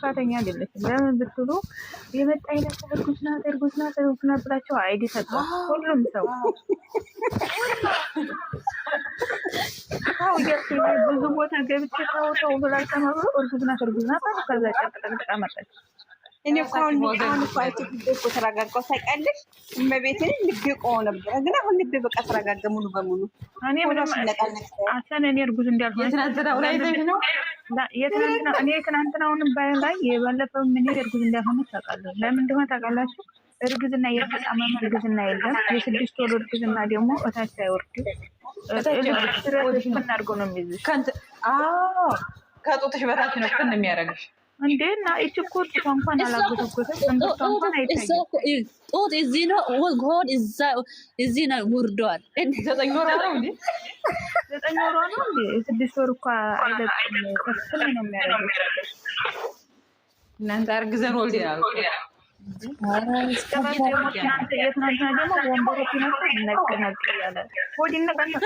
ጥፋተኛ አይደለችም። ለምን ብትሉ የመጣ አይነት እርጉዝ ናት ብላችሁ አይዲ ሰጥቷል ሁሉም ሰው ብዙ ቦታ ገብቼ ተው ብላችሁ ተማሩ እርጉዝ ናት ከዛ ጨቅጨቅ መጣች። እኔ አሁን እኮ ተረጋጋሁ ታውቂያለሽ። እመቤቴን ልቤ ቆሞ ነበር፣ ግን አሁን ልቤ በቃ ተረጋጋ ሙሉ በሙሉ። እኔ እርጉዝ እንዳልሆነ ትናንትናውን ላይ የባለፈው ምን እርጉዝ እንዳልሆነ ታውቃለህ። ለምን እንደሆነ ታውቃላችሁ? እርግዝና የተጣመመ እርግዝና የለም። የ6 ወር እርግዝና ደግሞ እታች አይወርድም። አድርገው ነው የሚይዝሽ። ከጡትሽ በታች ነው ፍን የሚያደርግሽ እንዴ እና እቺ እኮ እንኳን አላጎተጎተም እንኳን አይታይም። ጡት እዚህ ነው ሆድ እዚህ ነው ወርዷል። 9 ወር ነው እንዴ? 9 ወር ነው እንዴ? 6 ወር እኮ አይደለም። ከፍል ነው የሚያደርገው። እናንተ አርግዘን ወልደናል። የትናንትና ደግሞ ወንበሮች ነቅ ያለ ሆድ ይነቀነቅ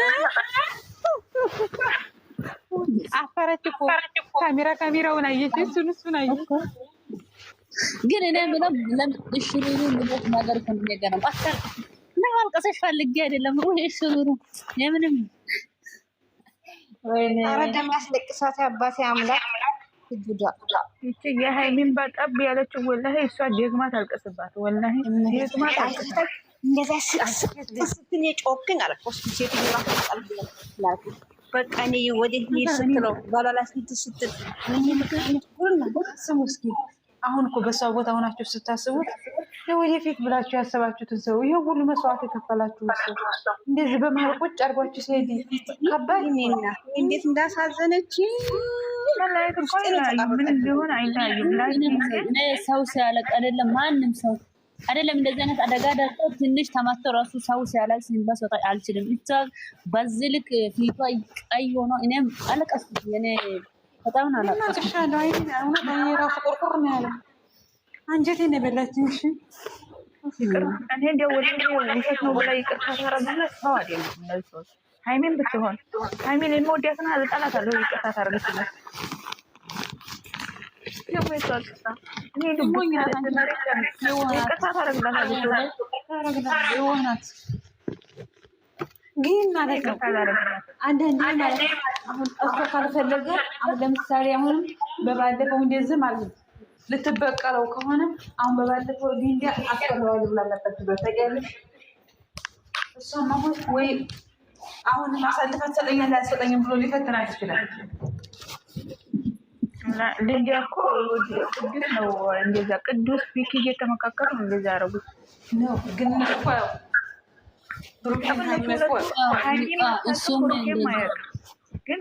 አፈረች እኮ ካሜራውን አየች። እሱን አየች። ግን እኔ ምንም ለምሽሩሩ ምንም ነገር ከሚገርም አከር ለማልቀስሽ ፈልጌ አይደለም። እሽሩሩ የምንም ወይኔ አረደም ያስለቅሳት አባቴ አምላክ ይጁዳ እቺ የሃይሚን ባጣብ ያለችው ወላሂ እሷ ደግማ ታልቀስባት። ወላሂ ደግማ ታልቀስባት። እንደዛ ስትኝ ጮክን አለቆስ ሴት ይራፍ ላኩ በቃ እኔ ወዴት ነው ስትለው ባላላ ስትል እኔ ምክንያት ሁሉና ስሙ እስኪ አሁን እኮ በሰው ቦታ ሆናችሁ ስታስቡት ወደፊት ብላችሁ ያሰባችሁትን ሰው ይሄ ሁሉ መስዋዕት የከፈላችሁ ሰው እንደዚህ በመሀል ቁጭ አድርጓችሁ ሲሄድ ከባድ ነውና እንዴት እንዳሳዘነች ማለት እኮ ምን ቢሆን አይታይም። ሰው ሲያለቅ አይደለም ማንም ሰው አይደለም እንደዚህ አይነት አደጋ ደርሶ ትንሽ ተመቶ ራሱ ሰው ሲያለቅስ እንበሰጣ አልችልም። ብቻ በዚህ ልክ ፊቷ ቀይ ሆኖ እኔም አለቀስኩ። እኔ በጣም ነው አለቀስኩ። እናንተሻለሁ አይኔ አሁን እኔ ራሱ ቆርቆር ነው ያለው አንጀቴን የበላችኝ። እሺ እኔ እንደው ውሸት ነው ብላ ይቅርታ ታረጋለች። ሰው አይደለም እነዚህ ሰዎች። ሃይሚን ብትሆን ሃይሚን የምወዳትና አልጠላታለሁ ይቅርታ ታረጋለች። ግን ማለት ነው አንዳንዴ ማለት አሁን እሷ ካልፈለገ አሁን ለምሳሌ አሁን በባለፈው እንደዚህ ማለት ልትበቀለው ከሆነ አሁን በባለፈው ዲንዲያ አስቀረዋል ብላ ነበር በተገለሽ እሷ ማለት ወይ አሁን ማሳለፋት ሰጠኛል ያስጠኛም ብሎ ሊፈትናት ይችላል። ዲንዲያ እኮ ቅዱስ ነው። እንደዛ ቅዱስ ቢኪ እየተመካከሩ እንደዛ ያደረጉት ነው። ግን እኮ ግን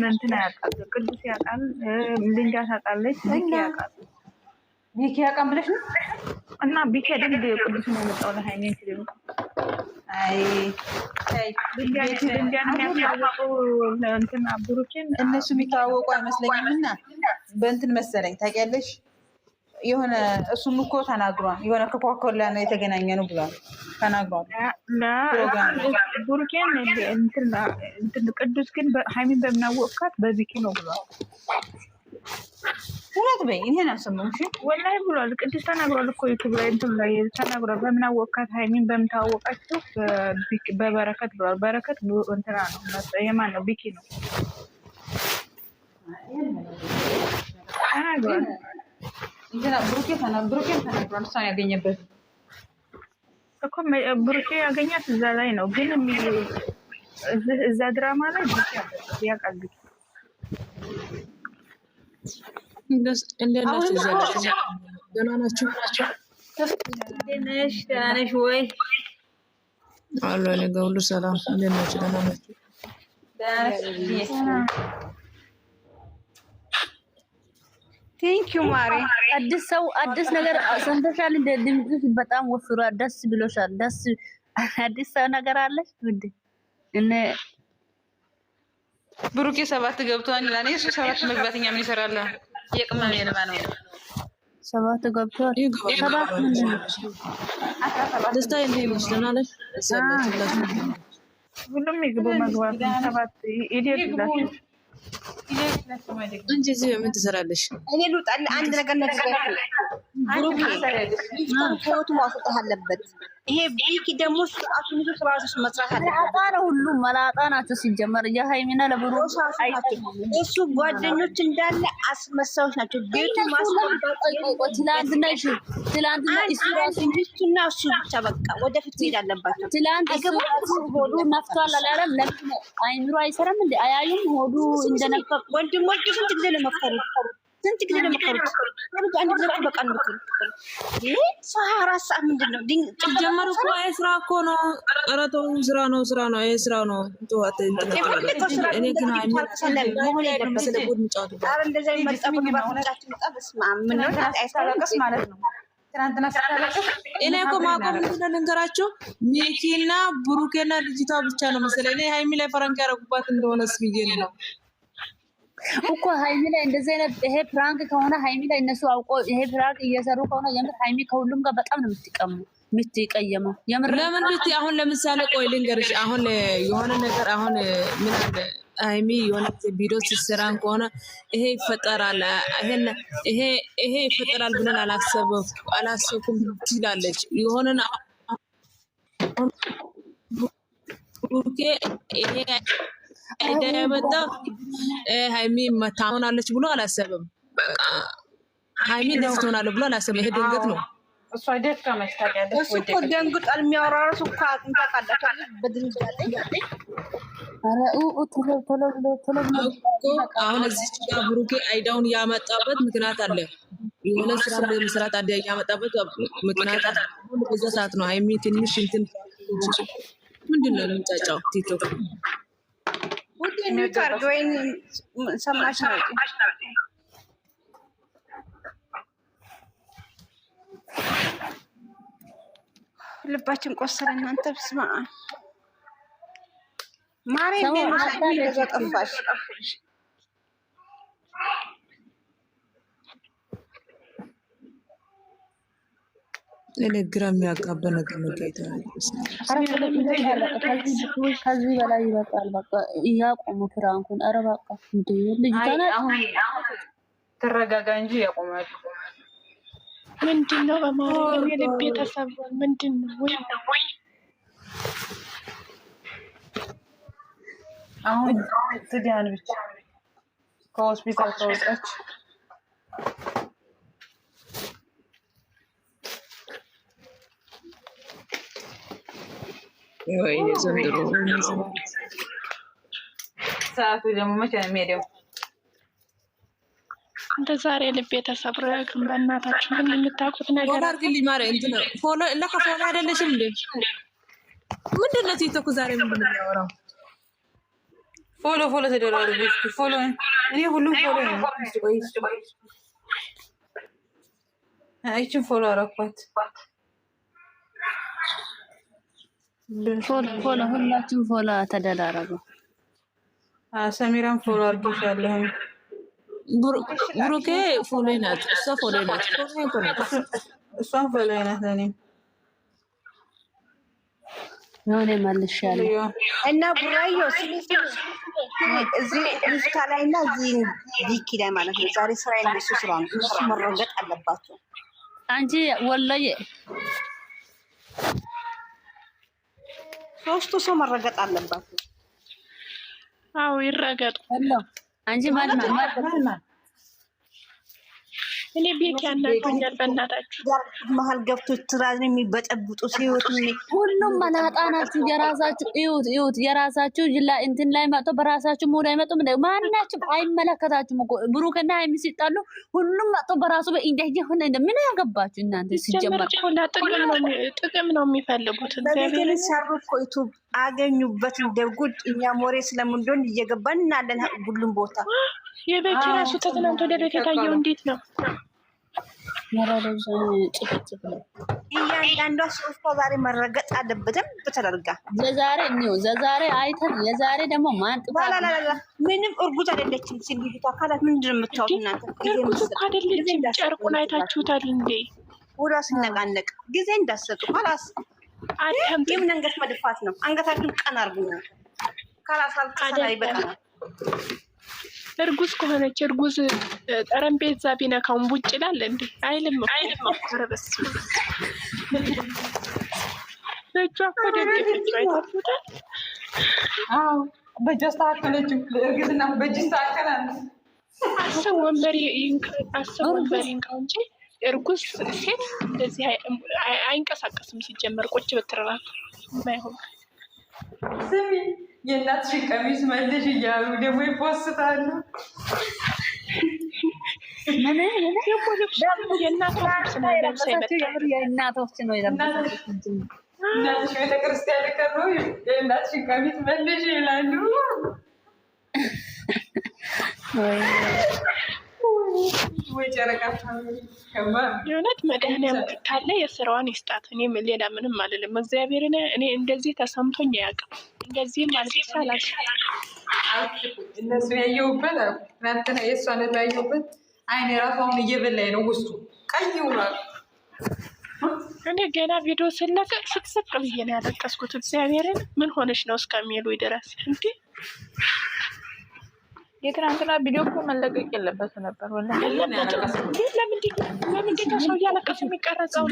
እንትን ያውቃል፣ ቅዱስ ያውቃል፣ ሊንዳ ታውቃለች፣ ቢኪ ያውቃል። ቢኪ ያውቃል ብለሽ ነው እና ቢኪ አይደል ቅዱስ ነው የመጣው ለሃይሚን ሲሉ አይ ሊንዳን የሚያውቁ እንትን ብሩኬን እነሱ የሚተዋወቁ አይመስለኝም። እና በእንትን መሰለኝ ታውቂያለሽ የሆነ እሱም እኮ ተናግሯል። የሆነ ከኮካኮላ ነው የተገናኘ ነው ብሏል ተናግሯል። ቡሩኬን እንትን ቅዱስ ግን ሃይሚን በምናወቅካት በቢኪ ነው ብሏል። እውነት በይ እኔን አልሰማሁም። እሺ ወላሂ ብሏል። ቅዱስ ተናግሯል እኮ ዩቱብ ላይ እንትን ላይ ተናግሯል። በምናወቅካት ሃይሚን በምታወቃቸው በበረከት ብሏል። በረከት እንትና ነው የማን ነው? ቢኪ ነው ተናግሯል። ብሩኬን ተናግሯል። እሷን ያገኘበት እኮ ብሩኬ ያገኛት እዛ ላይ ነው። ግን እዛ ድራማ ላይ ብሩኬ ያውቃል። ቢኪ እንዴት ናችሁ? ደህና ናችሁ? ደህና ነሽ ወይ? አሎ እኔ ጋር ሁሉ ሰላም። እንዴት ናችሁ? ደህና ናችሁ? ቴንኪው ማሪ። አዲስ ነገር ሰምተሻል? እንደ ድምፅሽ በጣም ወፍሯል። ደስ ብሎሻል? ደስ አዲስ ሰው ነገር አለሽ ውድ? እነ ብሩኬ 7 ገብቷል። ለኔ እሱ 7 መግባትኛ ምን ይሰራል? የቅመም የለማ ነው 7 ገብቷል። 7 ምንድን ነው? ደስታ እንዴት ደህና ነሽ? ሁሉም ይግቡ መግባት 7 ይደርሳል። እንጂ እዚህ ምን ትሰራለሽ? እኔ ልውጣልህ አንድ ነገር ነግሬያለሁ። ብሩክ ህይወቱ ማውጣት አለበት። ይሄ ቢኪ ደግሞ ስርዓቱን ይዞ ስርዓቱን መስራት አለበት። መላጣ ነው፣ ሁሉም መላጣ ናቸው ሲጀመር። የሃይሚና ለብሩክ እሱ ጓደኞች እንዳለ አስመሳዮች ናቸው። ቤቱ ማስገባት ትላንትና እሱ ራሱ ሚስቱና እሱ ብቻ በቃ ወደፊት መሄድ አለባቸው። ትላንት እሱ ራሱ ሆዱ ነፍቷል አላለም? ለምን አይምሮ አይሰራም እንዴ? አያዩም ሆዱ እንደነፈ ወንድሞቹ ስንት ጊዜ ነው መከሩት? ስንት ጊዜ ነው መከሩት? አንድ ጊዜ በቃ ነው ይሄ 24 ሰዓት ምንድን ነው ጀመሩ እኮ ስራ እኮ ነው። ኧረ ተው ስራ ነው ይሄ ስራ ነው። ተዋት እኔ ግን መሆን የለበትም። ኧረ እንደዛ ይመጣበት ባፍንጫችን መጣ በስማም ምን ነው አይሳለቅስ ማለት ነው። ትናንትና ስታለቅስ እኔ እኮ ማቆም ምንድነው ልንገራቸው፣ ሚኪና ብሩኬና ልጅቷ ብቻ ነው መሰለኝ። እኔ ሃይሚ ላይ ፈረንክ ያደረጉባት እንደሆነስ ብዬ ነው እኮ ሃይሚ ላይ እንደዚህ አይነት ይሄ ፕራንክ ከሆነ ሃይሚ ላይ እነሱ አውቆ ይሄ ፕራንክ እየሰሩ ከሆነ የምር ሃይሚ ከሁሉም ጋር በጣም ነው የምትቀየመው። የምር ለምን ብትይ አሁን ለምሳሌ ቆይ ልንገርሽ፣ አሁን የሆነ ነገር አሁን ምን አለ ሃይሚ የሆነ ቪዲዮ ሲሰራን ከሆነ ይሄ ይፈጠራል ይሄ ይፈጠራል ብለን አላሰብኩም ትላለች። የሆነን ኦኬ ይሄ አይደበጣ ሃይሚ መታመናለች ብሎ አላሰብም። በቃ ሃይሚ እንደዚህ ትሆናለች ብሎ አላሰብም። ይሄ ድንገት ነው። እሷ ደካ መስታቂያለች። እሱ እኮ ደንግጧል። የሚያወራው እራሱ እኮ አጥንታ ካላቸው በድንጋጤ አሁን እዚህ ጋር ብሩኬ አይዳውን ያመጣበት ምክንያት አለ። የሆነ ስራ ለመስራት አዲያ ያመጣበት ምክንያት አለ። በዛ ሰዓት ነው ሃይሚ ትንሽ እንትን ምንድነው ለምጫጫው ቲክቶክ ውዴ ንካር ወይን ሰማሽ ነው ልባችን ቆሰለ። እናንተ ብስማ ማሬ እንደዛ ጠፋሽ። ግራ የሚያጋባ ነገር ነው። ከዚህ በላይ ይበቃል። በቃ እያቆሙ ፍራንኩን። ኧረ በቃ እንደ ትረጋጋ እንጂ ያቆማሉ። ምንድነው በማርያም የልቤ ተሰብሯል። ምንድነው ወይ አሁን ትዲያን ብቻ ከሆስፒታል ከወጣች ሰዓቱ ደግሞ መቼ ነው የሚሄደው? እንደ ዛሬ ልቤ ተሰብሮ ያውቅም። በእናታችሁ ምን የምታውቁት ነገር ፎሎ አድርግልኝ ማርያም። እንትን ፎሎ ለካ ፎሎ አይደለሽም እንዴ? ምንድን ነው ቲክቶክ ዛሬ ምንድን ነው የሚያወራው? ፎሎ ተደራርጉ። ፎሎ እኔ ሁሉም ፎሎ ነው። አይችን ፎሎ አረኳት። ፎሎ ሁላችሁም ፎሎ ተደራረጉ። ሰሚራም ፎሎ አድርጌሻለሁ። ብሩኬ ፎሎ ናት፣ እሷ ፎሎ ናት። እሷን ፎሎ ናት። ለእኔም የሆነ መልሻለሁ እና ቡራዮ እዚህ ልጅታ ላይ እና እዚህ ዲኪ ላይ ማለት ነው። ዛሬ ስራ የነሱ ስራ ነው። እሱ መረገጥ አለባቸው። አንቺ ወላሂ ሶስቱ ሰው መረገጥ አለባቸው። አዎ ይረገጡ። አንቺ ማለት እኔ ቤት ያናገኛል። በእናታችሁ መሀል ገብቶ ትራዝን የሚበጠብጡ ሲወጡ ሁሉም መናጣ ናችሁ። የራሳችሁ እዩት የራሳችሁ እንትን ላይ መጥቶ በራሳችሁ ሙድ አይመጡም። ማናችሁም አይመለከታችሁም እኮ ብሩክና ሃይሚ ሲጣሉ ሁሉም መጥቶ በራሱ በእንደየ ሆነ ምን ያገባችሁ እናንተ? ሲጀመር ጥቅም ነው የሚፈልጉት። እግዚአብሔር ሰሩ እኮ ዩቱብ አገኙበት እንደ ጉድ። እኛም ወሬ ስለምንዶን እየገባን እናለን ሁሉም ቦታ። የቤት ራሱ ተዝናንቶ ወደ ቤት የታየው እንዴት ነው? እያንዳንዷ ሶስቷ ዛሬ መረገጥ አለበትም በተደርጋ ዘዛሬ አይተን የዛሬ ደግሞ ማን ጥፋት ምንም እርጉዝ አይደለችም። ሲልቢቱ አካላት ምንድን ነው የምታወቁ እናንተ? እርጉዝ እኮ አይደለችም። ጨርቁን አይታችሁታል እንዴ? ወዳ ሲነቃነቅ ጊዜ እንዳሰጡ ካላስ አደም የምን አንገት መድፋት ነው? አንገታችሁን ቀን አርጉ። ካላስ አልተሰራ ይበቃናል። እርጉዝ ከሆነች እርጉዝ ጠረጴዛ ቢነካውን ቡጭ ይላል እንዴ? አይልም እኮ። ኧረ በስመ አብ በእጇ እኮ ደገፈችው። አይታችሁታል? አዎ በእጇ አስተካከለችው። እርግዝና በእጅ ይስተካከላል። አሰብ ወንበር ይንካው እንጂ እርጉዝ ሴት እንደዚህ አይንቀሳቀስም። ሲጀመር ቁጭ ብትረራት ማይሆን። ስሚ የእናትሽን ቀሚስ መልሽ እያሉ ደግሞ ይፖስታሉ። የእናቶች ነው እናትሽ ቤተክርስቲያን ቀሩ የእናትሽን ቀሚስ መልሽ ይላሉ። ወይ ጨረቃ የእውነት መድኃኒዓለም ካለ የስራዋን ይስጣት። እኔ ሌላ ምንም አልልም። እግዚአብሔርን እኔ እንደዚህ ተሰምቶኝ አያውቅም። እንደዚህ ማለት ይቻላል። እነሱ ያየሁበት ትናንትና የእሷን ያየሁበት አይኔ ራሱ አሁን እየበላኝ ነው። ውስጡ ቀይ ውሏል። እኔ ገና ቪዲዮ ስለቀቅ ስቅስቅ ብዬ ነው ያለቀስኩት። እግዚአብሔርን ምን ሆነች ነው እስከሚሉ ድረስ እንዴ! የትናንትና ቪዲዮ እኮ መለቀቅ የለበትም ነበር። ለምንድን ነው ሰው እያለቀሱ የሚቀረጸው?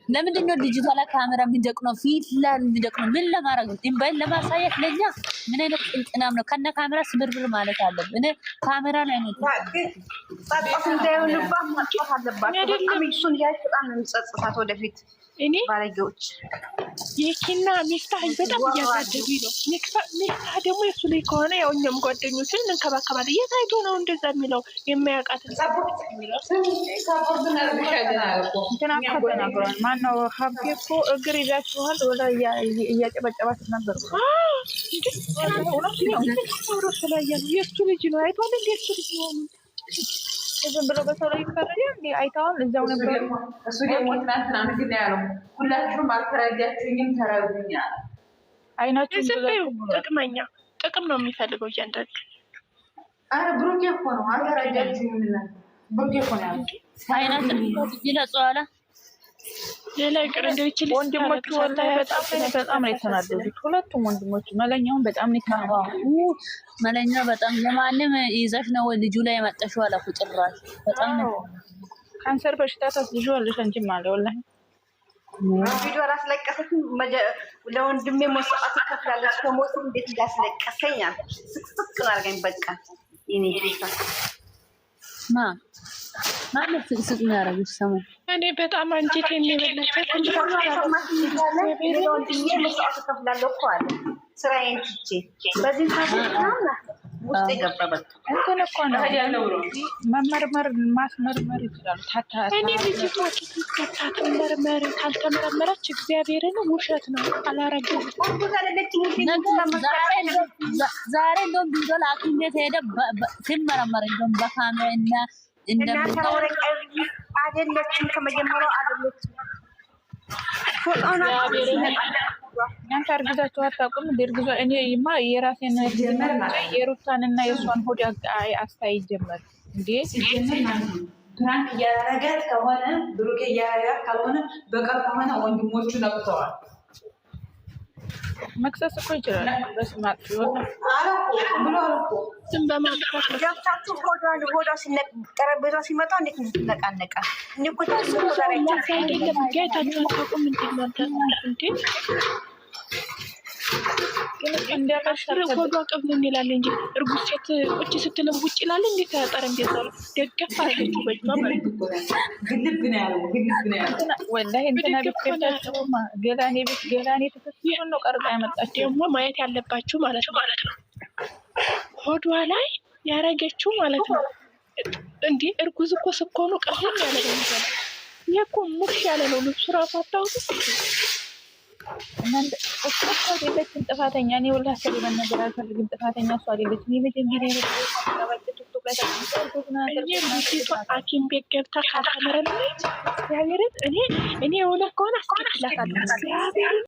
ለምንድን ነው ልጅቷ ላይ ካሜራ የሚደቅነው? ፊት ላይ የሚደቅነው ምን ለማድረግ ነው? እምባይን ለማሳየት? ለኛ ምን አይነት ቅንቅናም ነው? ከነ ካሜራ ስብርብር ማለት አለብን። እኔ ካሜራ ላይ ነው እንዳይሆንባት ማጥፋት አለባቸው። በጣም እሱን ያች በጣም ነው የሚጸጽታት ወደፊት። እኔ ባለጌዎች የኪና ሚፍታህ በጣም እያሳደዱኝ ነው። ሚፍታህ ደግሞ የሱ ላይ ከሆነ ያው እኛም ጓደኞችን እንከባከባለን። የት አይቶ ነው እንደዛ የሚለው? የማያውቃትን ተናግሯል። ማነው ሀብቴ እኮ እግር ይዛችኋል ወደ እያጨበጨባችሁ ነበር። የእሱ ልጅ ነው አይቷል። እንደ የሱ ልጅ ነው ዝም ብሎ በሰው ላይ ይፈረጃል እንዴ? አይተዋል። እዛው ነበር። እሱ ደግሞ ትናንትና ምንድን ነው ያለው? ሁላችሁም አልተረዳችሁኝም፣ ተረዱኛል። አይናችሁ ጥቅመኛ ጥቅም ነው የሚፈልገው እያንዳንዱ። አረ ብሩኬ እኮ ነው አልተረዳችሁኝም። ብሩኬ እኮ ነው ያለው አይናችን ይለጸዋል። ሌላ ይቅር እንደው ይችል ወንድሞቹ ወላሂ በጣም ነው የተናደዱት። ሁለቱም ወንድሞቹ መለኛውን በጣም ነው የተናደዱት። መለኛ በጣም የማንም ይዘሽ ነው ልጁ ላይ ያመጣሽው አላኩ። ጭራሽ በጣም ነው ካንሰር በሽታ ታስይዟለሽ እንጂ ማለት ወላሂ ቪዲዮ አላስለቀሰችም። ለወንድሜ መስዋዕት ከፍላለች። ከሞት እንዴት እንዳስለቀሰኛል ስቅስቅ አድርገኝ። በቃ የኔ ጌታ ማለት ስቅስቅ ነው ያደረገች ሰሞን። እኔ በጣም አንጀት የሚበላቸው ወንድሜ መስዋዕት ከፍላለሁ እኮ አለ። ስራዬን ትቼ በዚህ ውስጥ የገባ በቃ እንትን እኮ ነው መመርመር ማስመርመር ይችላሉ። እኔ ልጅቷ ታትመርመር ካልተመረመረች እግዚአብሔርን ውሸት ነው። አላረገም ዛሬ እንደውም ቢዞ ለሐኪም ቤት ሄደ ሲመረመር እንደውም በካሜራ እና አይደለችም ከመጀመሪያው አይደለችም። እናንተ እርግዛችሁ አታውቁም እንደ እርግዟ እኔማ የራሴን የሩታንና የእሷን ሆድ አስታይ ጀመር እንዴ ፕራንክ እያደረጋት ከሆነ ብሩኬ እያደረጋት ካልሆነ በቀር ከሆነ ወንድሞቹ ነቅተዋል። መክሰስ እኮ ይችላል። በስመ አብ ዝም በማጥፋት ገብታችሁ ሆዷ ጠረጴዛ ሲመጣ እንዴት እንድትነቃነቃ እኔ እኮ ጌታችሁን ታቁም ሆዷ ቅብልን ይላል እንጂ እርጉዝ ሴት ቁጭ ስትልም ውጭ ይላል። እንዴት ጠረጴዛ ደገፍ አድርገች ግልብ ነው ያለው። ወላሂ እንትና ቤተሰማ ገላኔ ተከስቶን ነው ቀርጻ ያመጣችው። ደግሞ ማየት ያለባችሁ ማለት ነው ሆዷ ላይ ያረገችው ማለት ነው። እንዲህ እርጉዝ እኮ ስኮኑ ቀርም ያለ ነው የሚሆነው። ይሄ እኮ ሙሽ ያለ ነው ልብሱ ራሱ አታውቁ። እናንተ እሷ አይደለችም ጥፋተኛ። እኔ ወላሂ ሰው መናገር አልፈልግም። ጥፋተኛ እሷ አይደለችም። የመጀመሪያ ሐኪም ቤት ገብታ ካልተመረመረች እግዚአብሔርን እኔ እውነት ከሆነ አስከፍላታለሁ።